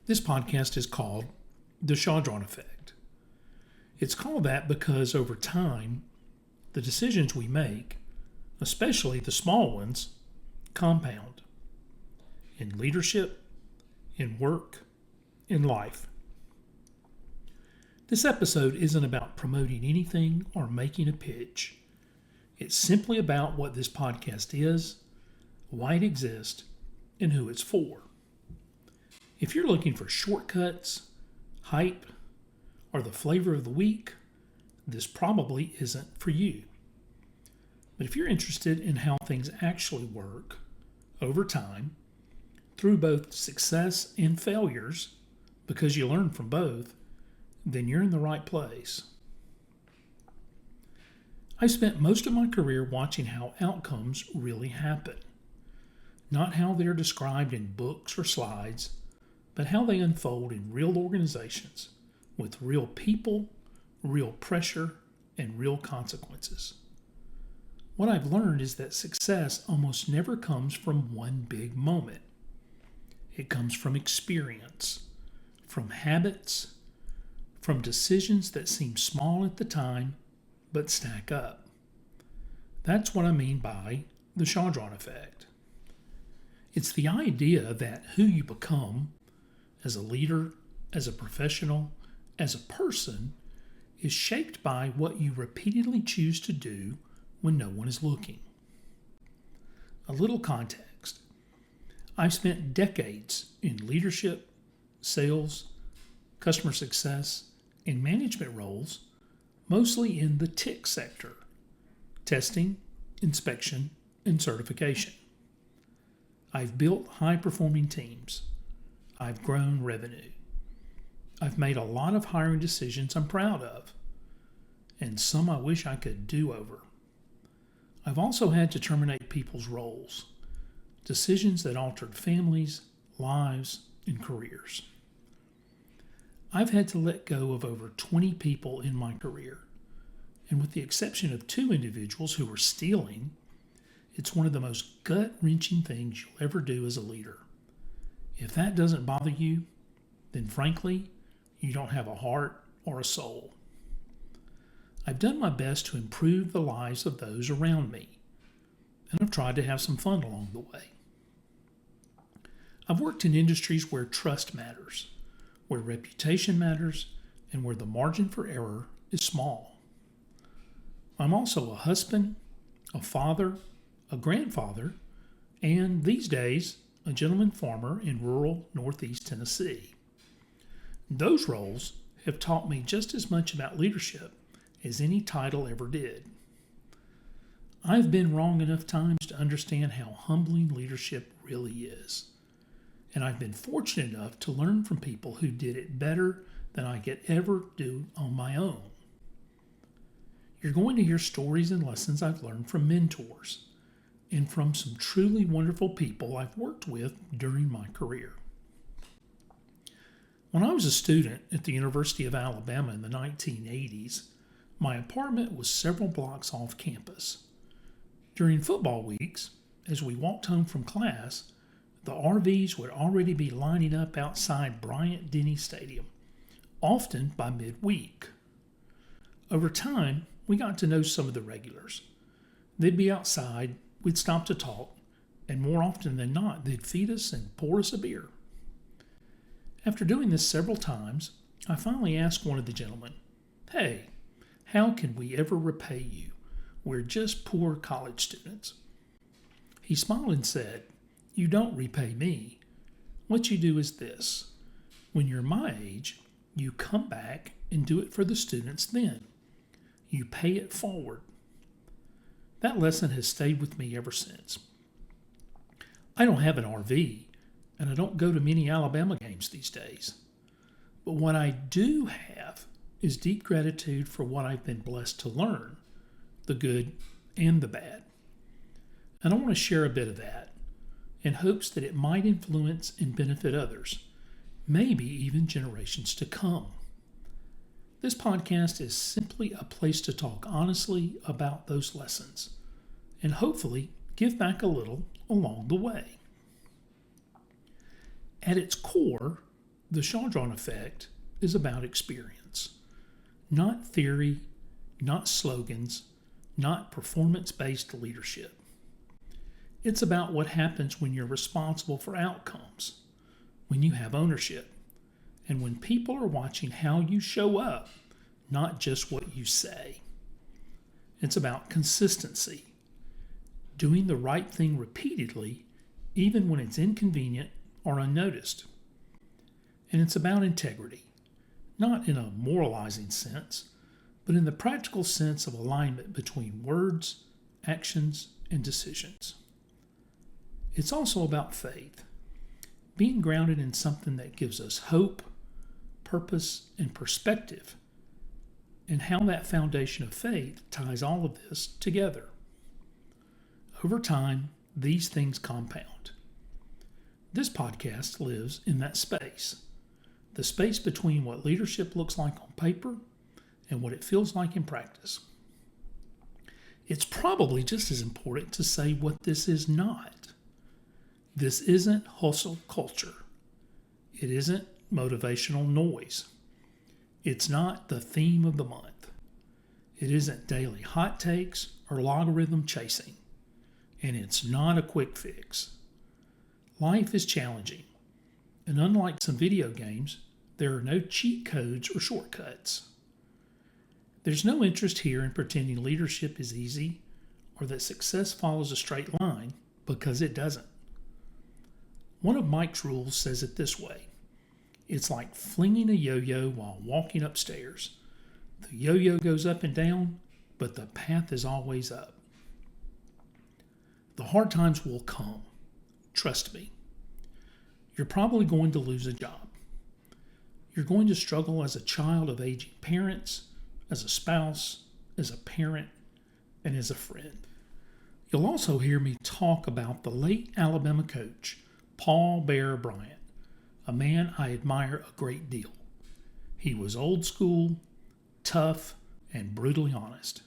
This podcast is called The Chaudron Effect. It's called that because over time, the decisions we make, especially the small ones, compound in leadership, in work, in life. This episode isn't about promoting anything or making a pitch. It's simply about what this podcast is, why it exists, and who it's for. If you're looking for shortcuts, hype, or the flavor of the week, this probably isn't for you. But if you're interested in how things actually work over time, through both success and failures, because you learn from both, then you're in the right place. I spent most of my career watching how outcomes really happen. Not how they're described in books or slides, but how they unfold in real organizations with real people, real pressure, and real consequences. What I've learned is that success almost never comes from one big moment. It comes from experience, from habits, from decisions that seem small at the time but stack up. That's what I mean by the Chaudron Effect. It's the idea that who you become as a leader, as a professional, as a person is shaped by what you repeatedly choose to do when no one is looking. A little context. I've spent decades in leadership, sales, customer success, and management roles, mostly in the TIC sector, testing, inspection, and certification. I've built high-performing teams. I've grown revenue. I've made a lot of hiring decisions I'm proud of, and some I wish I could do over. I've also had to terminate people's roles, decisions that altered families, lives, and careers. I've had to let go of over 20 people in my career, and with the exception of 2 individuals who were stealing, it's one of the most gut-wrenching things you'll ever do as a leader. If that doesn't bother you, then frankly, you don't have a heart or a soul. I've done my best to improve the lives of those around me, and I've tried to have some fun along the way. I've worked in industries where trust matters, where reputation matters, and where the margin for error is small. I'm also a husband, a father, a grandfather, and these days, a gentleman farmer in rural northeast Tennessee. Those roles have taught me just as much about leadership as any title ever did. I've been wrong enough times to understand how humbling leadership really is. And I've been fortunate enough to learn from people who did it better than I could ever do on my own. You're going to hear stories and lessons I've learned from mentors and from some truly wonderful people I've worked with during my career. When I was a student at the University of Alabama in the 1980s, my apartment was several blocks off campus. During football weeks, as we walked home from class, the RVs would already be lining up outside Bryant-Denny Stadium, often by midweek. Over time, we got to know some of the regulars. They'd be outside, we'd stop to talk, and more often than not, they'd feed us and pour us a beer. After doing this several times, I finally asked one of the gentlemen, "Hey, how can we ever repay you? We're just poor college students." He smiled and said, "You don't repay me. What you do is this. When you're my age, you come back and do it for the students then. You pay it forward." That lesson has stayed with me ever since. I don't have an RV, and I don't go to many Alabama games these days. But what I do have is deep gratitude for what I've been blessed to learn, the good and the bad. And I want to share a bit of that in hopes that it might influence and benefit others, maybe even generations to come. This podcast is simply a place to talk honestly about those lessons and hopefully give back a little along the way. At its core, The Chaudron Effect is about experience, not theory, not slogans, not performance-based leadership. It's about what happens when you're responsible for outcomes, when you have ownership, and when people are watching how you show up, not just what you say. It's about consistency, doing the right thing repeatedly, even when it's inconvenient or unnoticed. And it's about integrity, not in a moralizing sense, but in the practical sense of alignment between words, actions, and decisions. It's also about faith, being grounded in something that gives us hope, purpose, and perspective, and how that foundation of faith ties all of this together. Over time, these things compound. This podcast lives in that space, the space between what leadership looks like on paper and what it feels like in practice. It's probably just as important to say what this is not. This isn't hustle culture. It isn't motivational noise. It's not the theme of the month. It isn't daily hot takes or logarithm chasing. And it's not a quick fix. Life is challenging. And unlike some video games, there are no cheat codes or shortcuts. There's no interest here in pretending leadership is easy or that success follows a straight line, because it doesn't. One of Mike's rules says it this way: it's like flinging a yo-yo while walking upstairs. The yo-yo goes up and down, but the path is always up. The hard times will come. Trust me. You're probably going to lose a job. You're going to struggle as a child of aging parents, as a spouse, as a parent, and as a friend. You'll also hear me talk about the late Alabama coach, Paul Bear Bryant, a man I admire a great deal. He was old school, tough, and brutally honest.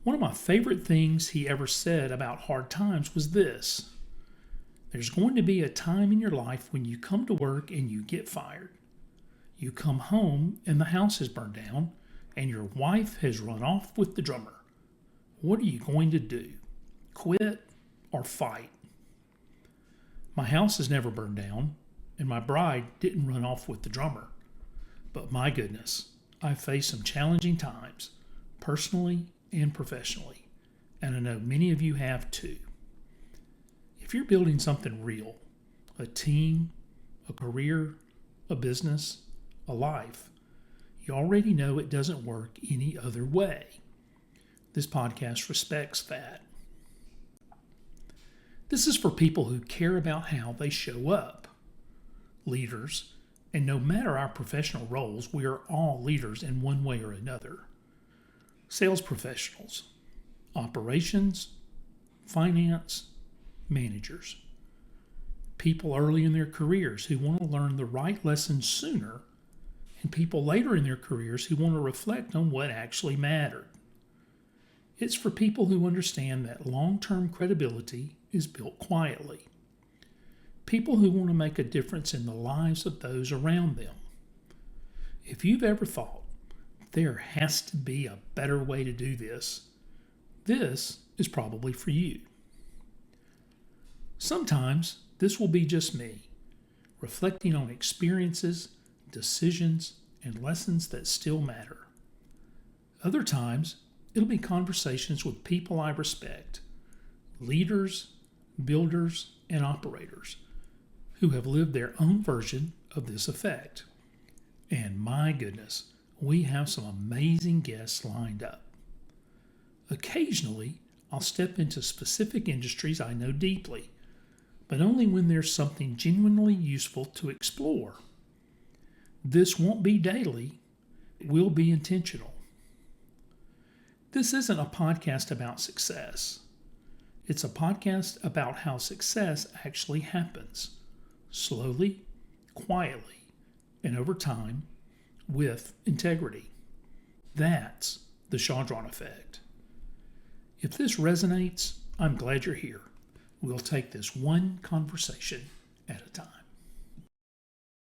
One of my favorite things he ever said about hard times was this: there's going to be a time in your life when you come to work and you get fired. You come home and the house is burned down and your wife has run off with the drummer. What are you going to do? Quit or fight? My house has never burned down, and my bride didn't run off with the drummer. But my goodness, I've faced some challenging times, personally and professionally, and I know many of you have too. If you're building something real, a team, a career, a business, a life, you already know it doesn't work any other way. This podcast respects that. This is for people who care about how they show up. Leaders, and no matter our professional roles, we are all leaders in one way or another. Sales professionals, operations, finance, managers. People early in their careers who want to learn the right lessons sooner, and people later in their careers who want to reflect on what actually mattered. It's for people who understand that long-term credibility is built quietly. People who want to make a difference in the lives of those around them. If you've ever thought, there has to be a better way to do this, this is probably for you. Sometimes this will be just me, reflecting on experiences, decisions, and lessons that still matter. Other times, it'll be conversations with people I respect, leaders, builders, and operators who have lived their own version of this effect. And my goodness, we have some amazing guests lined up. Occasionally, I'll step into specific industries I know deeply, but only when there's something genuinely useful to explore. This won't be daily, it will be intentional. This isn't a podcast about success. It's a podcast about how success actually happens, slowly, quietly, and over time, with integrity. That's the Chaudron Effect. If this resonates, I'm glad you're here. We'll take this one conversation at a time.